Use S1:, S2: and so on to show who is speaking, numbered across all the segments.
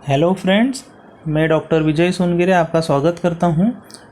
S1: Hello friends, मैं doctor विजय सोनगिरे आपका स्वागत करता हूं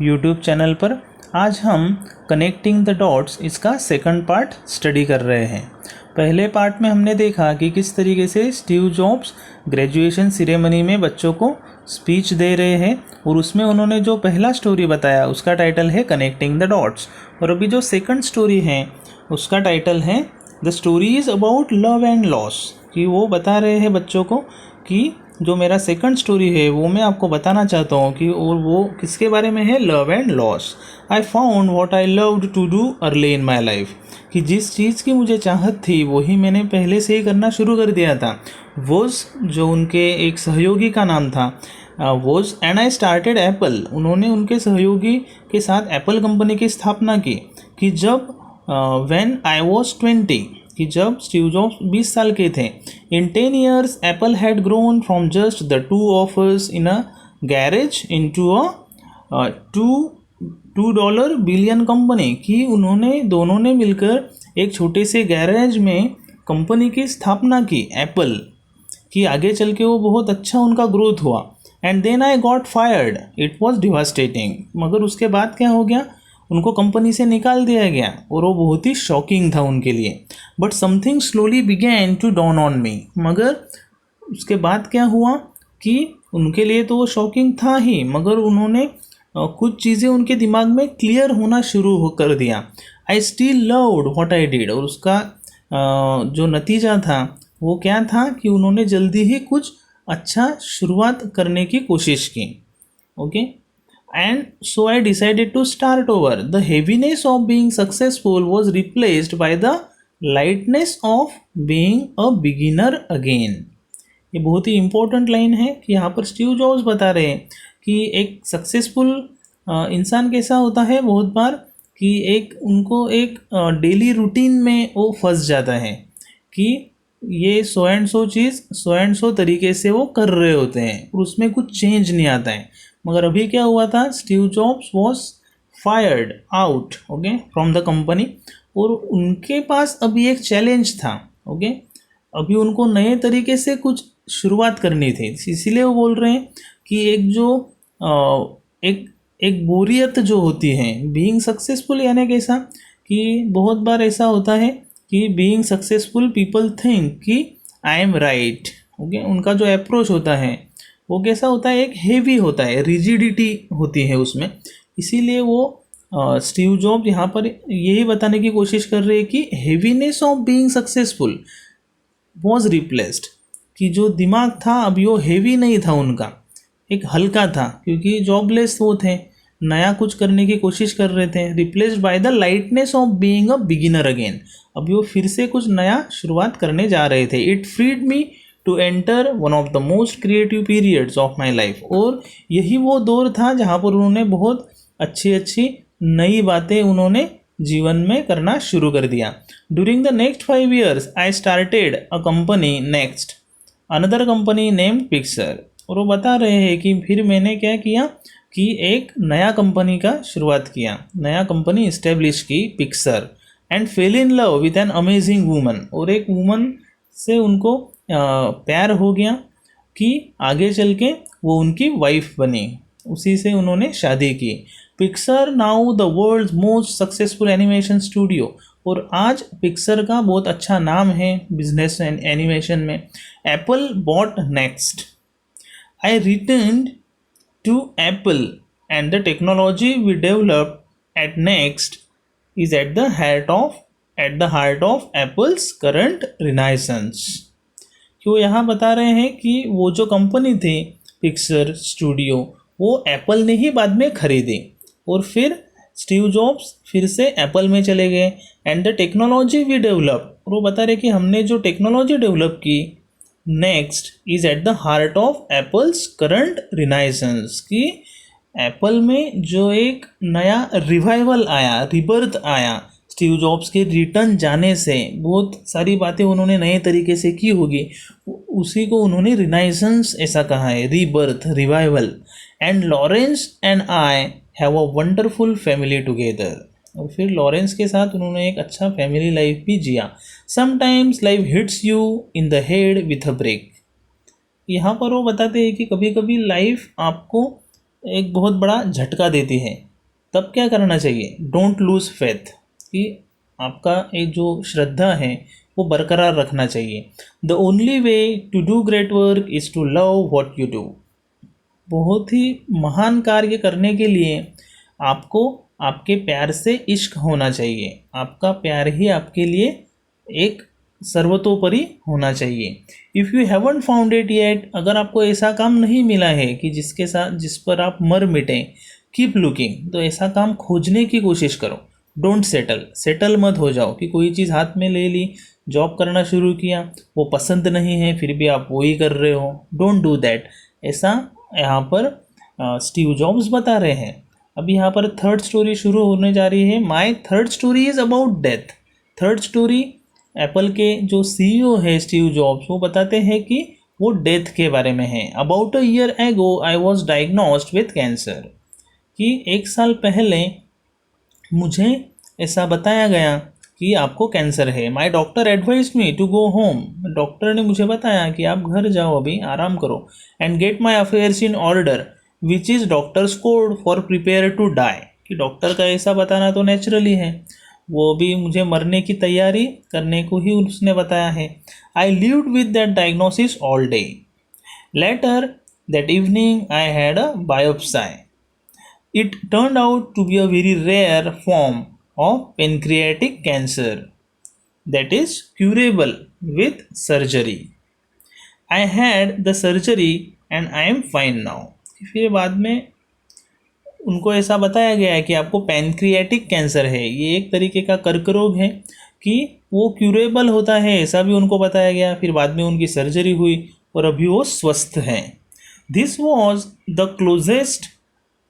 S1: यूट्यूब चैनल पर। आज हम कनेक्टिंग द डॉट्स इसका सेकंड पार्ट स्टडी कर रहे हैं। पहले पार्ट में हमने देखा कि किस तरीके से स्टीव जॉब्स ग्रेजुएशन सेरेमनी में बच्चों को स्पीच दे रहे हैं और उसमें उन्होंने जो पहला स्टोरी बताया उसका टाइटल है कनेक्टिंग द डॉट्स, और अभी जो सेकंड स्टोरी है उसका टाइटल है the story is about love and loss. कि वो बता रहे हैं बच्चों को कि जो मेरा सेकंड स्टोरी है वो मैं आपको बताना चाहता हूँ कि और वो किसके बारे में है, love and loss. I found what I loved to do early in my life. कि जिस चीज़ की मुझे चाहत थी वही मैंने पहले से ही करना शुरू कर दिया था। वोज जो उनके एक सहयोगी का नाम था, Woz and I started Apple. उन्होंने उनके सहयोगी के साथ एप्पल कंपनी की स्थापना की। कि जब व्हेन आई वॉज 20, कि जब स्टीव जॉब्स 20 साल के थे। इन 10 years Apple had grown from just the two of us in a garage into a $2 billion company. कि उन्होंने दोनों ने मिलकर एक छोटे से गैरेज में कंपनी की स्थापना की, एप्पल की। आगे चल के वो बहुत अच्छा उनका ग्रोथ हुआ। And then I got fired, it was devastating. मगर उसके बाद क्या हो गया, उनको कंपनी से निकाल दिया गया और वो बहुत ही शॉकिंग था उनके लिए। But something slowly began to dawn on me. मगर उसके बाद क्या हुआ कि उनके लिए तो वो शॉकिंग था ही, मगर उन्होंने कुछ चीज़ें उनके दिमाग में क्लियर होना शुरू कर दिया। I still loved what I did. और उसका जो नतीजा था वो क्या था कि उन्होंने जल्दी ही कुछ अच्छा शुरुआत करने की कोशिश की। Okay, and so I decided to start over. The heaviness of being successful was replaced by the lightness of being a beginner again. ये बहुत ही इम्पोर्टेंट लाइन है कि यहाँ पर स्टीव जॉब्स बता रहे हैं कि एक सक्सेसफुल इंसान कैसा होता है बहुत बार कि उनको एक डेली रूटीन में वो फंस जाता है कि ये so and so cheese so and so तरीके से वो कर रहे होते हैं और उसमें कुछ चेंज नहीं आता है। मगर अभी क्या हुआ था, Steve jobs was fired out okay from the company, और उनके पास अभी एक चैलेंज था। ओके, अभी उनको नए तरीके से कुछ शुरुआत करनी थी। इसीलिए वो बोल रहे हैं कि एक बोरियत जो होती है बीइंग सक्सेसफुल, यानी कैसा कि बहुत बार ऐसा होता है कि बीइंग सक्सेसफुल पीपल थिंक कि आई एम राइट। ओके, उनका जो अप्रोच होता है वो कैसा होता है, एक हेवी होता है, रिजिडिटी होती है उसमें। इसीलिए वो स्टीव जॉब यहाँ पर यही बताने की कोशिश कर रहे हैं कि heaviness of being successful was replaced. कि जो दिमाग था अभी वो हेवी नहीं था, उनका एक हल्का था, क्योंकि जॉबलेस वो थे, नया कुछ करने की कोशिश कर रहे थे। Replaced by the lightness of being a beginner again. अभी वो फिर से कुछ नया शुरुआत करने जा रहे थे। It freed me to enter one of the most creative periods of my life. और यही वो दौर था जहाँ पर उन्होंने बहुत अच्छी अच्छी नई बातें उन्होंने जीवन में करना शुरू कर दिया। During the next 5 years I started a company next another company named Pixar. और वो बता रहे हैं कि फिर मैंने क्या किया कि एक नया कंपनी का शुरुआत किया, नया कंपनी इस्टेब्लिश की, Pixar. And fail in love with an amazing woman. और एक वूमन से उनको प्यार हो गया कि आगे चल के वो उनकी वाइफ बनी, उसी से उन्होंने शादी की। Pixar now the world's most successful animation studio. और आज पिक्सर का बहुत अच्छा नाम है बिजनेस एंड एनिमेशन में। Apple bought NeXT. I returned to Apple and the technology we develop at NeXT is at the heart of Apple's current renaissance. कि वो यहाँ बता रहे हैं कि वो जो कंपनी थी पिक्सर स्टूडियो, वो एप्पल ने ही बाद में खरीदी और फिर स्टीव जॉब्स फिर से एप्पल में चले गए। And the technology we develop, और वो बता रहे कि हमने जो टेक्नोलॉजी डेवलप की NeXT is at the heart of Apple's current renaissance. कि एप्पल में जो एक नया रिवाइवल आया, रिबर्थ आया स्टीव जॉब्स के रिटर्न जाने से, बहुत सारी बातें उन्होंने नए तरीके से की होगी, उसी को उन्होंने रिनाइसेंस ऐसा कहा है, rebirth, revival. And Lawrence and I have a wonderful family together. और फिर लॉरेंस के साथ उन्होंने एक अच्छा फैमिली लाइफ भी जिया। Sometimes life hits you in the head with a break. यहाँ पर वो बताते हैं कि कभी कभी लाइफ आपको एक बहुत बड़ा झटका देती है, तब क्या करना चाहिए? डोंट लूज़ फेथ, कि आपका एक जो श्रद्धा है वो बरकरार रखना चाहिए। The only way to do great work is to love what you do. बहुत ही महान कार्य करने के लिए आपको आपके प्यार से इश्क होना चाहिए, आपका प्यार ही आपके लिए एक सर्वतोपरि होना चाहिए। If you haven't found it yet, अगर आपको ऐसा काम नहीं मिला है कि जिसके साथ जिस पर आप मर मिटें, कीप लुकिंग, तो ऐसा काम खोजने की कोशिश करो। डोंट सेटल मत हो जाओ कि कोई चीज़ हाथ में ले ली, जॉब करना शुरू किया, वो पसंद नहीं है फिर भी आप वही कर रहे हो। Don't do that. ऐसा यहाँ पर स्टीव जॉब्स बता रहे हैं। अब यहाँ पर थर्ड स्टोरी शुरू होने जा रही है। My third story is about death. Third story Apple के जो सीईओ है स्टीव जॉब्स, वो बताते हैं कि वो डेथ के बारे में है। About a year ago I was diagnosed with cancer, कि 1 साल पहले मुझे ऐसा बताया गया कि आपको कैंसर है। My doctor advised me to go home, doctor ने मुझे बताया कि आप घर जाओ, अभी आराम करो, and get my affairs in order which is doctor's code for prepare to die, कि डॉक्टर का ऐसा बताना तो नेचुरली है, वो भी मुझे मरने की तैयारी करने को ही उसने बताया है। I lived with that diagnosis all day. Later that evening I had a biopsy. It turned out to be a very rare form of pancreatic cancer that is curable with surgery. I had the surgery and I am fine now. फिर बाद में उनको ऐसा बताया गया है कि आपको पैनक्रियाटिक कैंसर है, ये एक तरीके का कर्क रोग है कि वो क्यूरेबल होता है, ऐसा भी उनको बताया गया। फिर बाद में उनकी सर्जरी हुई और अभी वो स्वस्थ हैं। This was the closest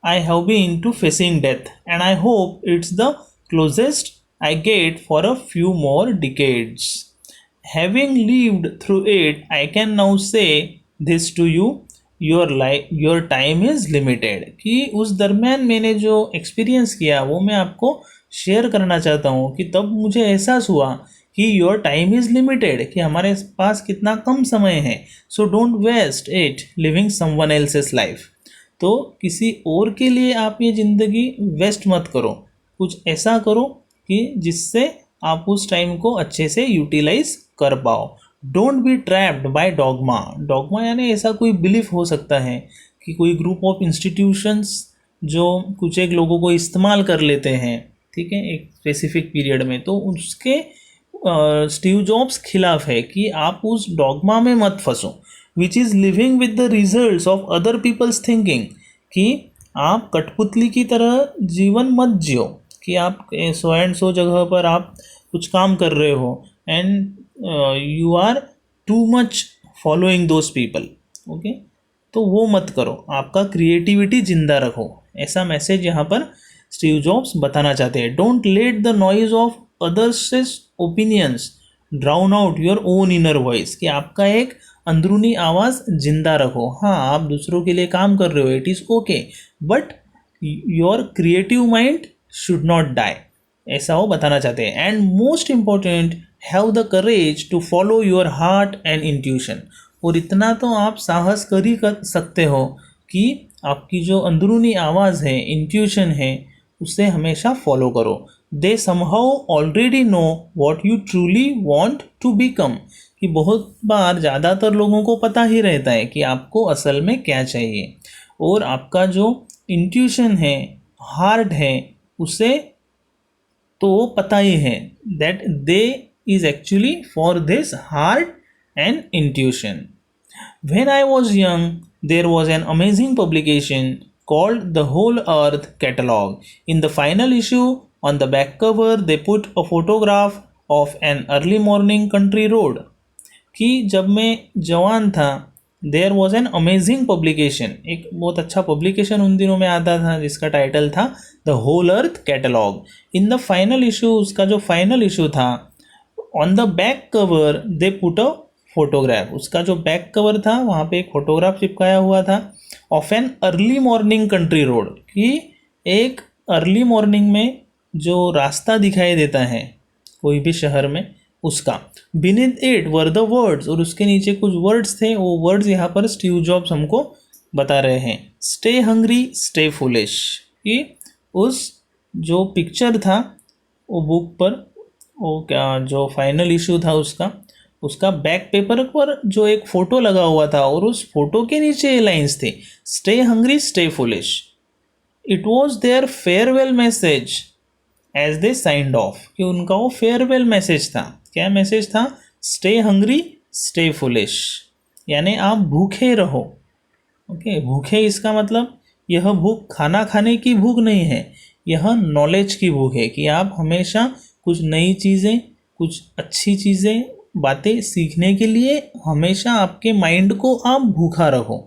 S1: I have been to facing death, and I hope it's the closest I get for a few more decades. Having lived through it, I can now say this to you: your time is limited. कि उस दरमियान मैंने जो experience किया वो मैं आपको share करना चाहता हूँ कि तब मुझे एहसास हुआ कि योर टाइम इज़ लिमिटेड, कि हमारे पास कितना कम समय है। So don't waste it living someone else's life. तो किसी और के लिए आप ये ज़िंदगी वेस्ट मत करो, कुछ ऐसा करो कि जिससे आप उस टाइम को अच्छे से यूटिलाइज कर पाओ। Don't be trapped bye dogma. Dogma यानी ऐसा कोई बिलीफ हो सकता है कि कोई ग्रुप ऑफ इंस्टीट्यूशंस जो कुछ एक लोगों को इस्तेमाल कर लेते हैं, ठीक है, एक स्पेसिफिक पीरियड में, तो उसके स्टीव जॉब्स खिलाफ है कि आप उस डॉगमा में मत फंसो, which is living with the results of other people's thinking, कि आप कठपुतली की तरह जीवन मत जियो कि आप सो एंड सो जगह पर आप कुछ काम कर रहे हो and you are too much following those people. Okay, तो वो मत करो, आपका क्रिएटिविटी जिंदा रखो। ऐसा मैसेज यहाँ पर स्टीव जॉब्स बताना चाहते हैं। Don't let the noise of others opinions drown out your own inner voice, कि आपका एक अंदरूनी आवाज़ जिंदा रखो। हाँ, आप दूसरों के लिए काम कर रहे हो, it is okay, but your creative mind should not die, ऐसा वो बताना चाहते हैं। And most important, have the courage to follow your heart and intuition. और इतना तो आप साहस कर ही कर सकते हो कि आपकी जो अंदरूनी आवाज़ है, इंट्यूशन है, उसे हमेशा फॉलो करो। They somehow already know what you truly want to become, कि बहुत बार ज़्यादातर लोगों को पता ही रहता है कि आपको असल में क्या चाहिए, और आपका जो इंट्यूशन है, हार्ट है, उसे तो पता ही है, that they is actually for this heart and intuition. When I was young, there was an amazing publication called The Whole Earth Catalog. In the final issue, on the back cover, they put a photograph of an early morning country road. कि जब मैं जवान था, there was an amazing publication, एक बहुत अच्छा publication उन दिनों में आता था जिसका टाइटल था the whole earth catalog. In the final issue, उसका जो फाइनल इशू था, on the back cover they put a photograph, उसका जो बैक कवर था वहाँ पे एक फोटोग्राफ चिपकाया हुआ था of an early morning country road, कि एक अर्ली मॉर्निंग में जो रास्ता दिखाई देता है कोई भी शहर में, उसका। Beneath it were the words, और उसके नीचे कुछ वर्ड्स थे, वो वर्ड्स यहाँ पर स्टीव जॉब्स हमको बता रहे हैं। स्टे हंग्री स्टे फुलिश, कि उस जो पिक्चर था वो बुक पर, वो क्या जो फाइनल इशू था उसका बैक पेपर पर जो एक फ़ोटो लगा हुआ था, और उस फोटो के नीचे ये लाइन्स थे, stay hungry stay foolish. It was their farewell message as they signed off, कि उनका वो फेयरवेल मैसेज था। क्या मैसेज था? स्टे हंग्री स्टे फुलिश, यानी आप भूखे रहो। ओके, भूखे इसका मतलब यह भूख खाना खाने की भूख नहीं है, यह नॉलेज की भूख है, कि आप हमेशा कुछ नई चीज़ें, कुछ अच्छी चीज़ें, बातें सीखने के लिए हमेशा आपके माइंड को आप भूखा रखो।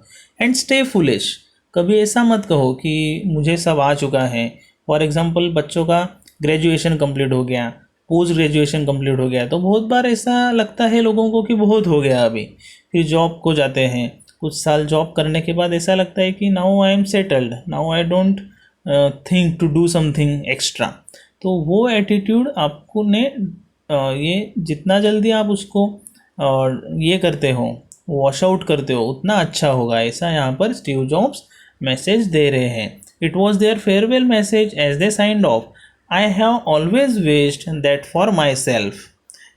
S1: एंड स्टे फुलिश, कभी ऐसा मत कहो कि मुझे सब आ चुका है। फॉर एग्जांपल, बच्चों का ग्रेजुएशन कंप्लीट हो गया, पोस्ट ग्रेजुएशन कंप्लीट हो गया, तो बहुत बार ऐसा लगता है लोगों को कि बहुत हो गया अभी। फिर जॉब को जाते हैं, कुछ साल जॉब करने के बाद ऐसा लगता है कि now I am settled, now I don't think to do something extra. तो वो एटीट्यूड आपको ने ये जितना जल्दी आप उसको ये करते हो, वॉश आउट करते हो, उतना अच्छा होगा, ऐसा यहाँ पर स्टीव जॉब्स मैसेज दे रहे हैं। It was their farewell message as they signed off, I have always wished that for myself,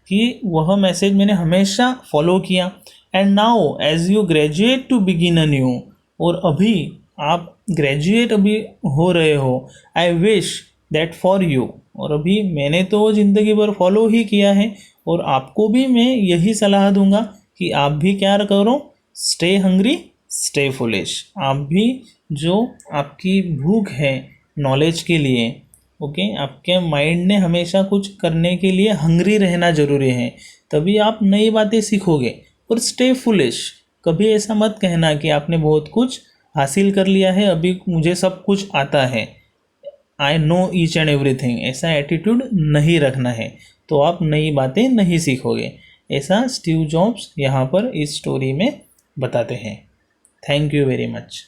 S1: कि वह मैसेज मैंने हमेशा फॉलो किया। And now as you graduate to begin a new, और अभी आप ग्रेजुएट अभी हो रहे हो, I wish that for you, और अभी मैंने तो ज़िंदगी भर फॉलो ही किया है, और आपको भी मैं यही सलाह दूंगा कि आप भी क्या करो, स्टे हंग्री स्टे फुलिश। आप भी जो आपकी भूख है नॉलेज के लिए, ओके, आपके माइंड ने हमेशा कुछ करने के लिए हंग्री रहना ज़रूरी है, तभी आप नई बातें सीखोगे। और स्टे फुलिश, कभी ऐसा मत कहना कि आपने बहुत कुछ हासिल कर लिया है, अभी मुझे सब कुछ आता है, I know each and everything, ऐसा एटीट्यूड नहीं रखना है, तो आप नई बातें नहीं सीखोगे। ऐसा स्टीव जॉब्स यहाँ पर इस स्टोरी में बताते हैं। Thank you very much.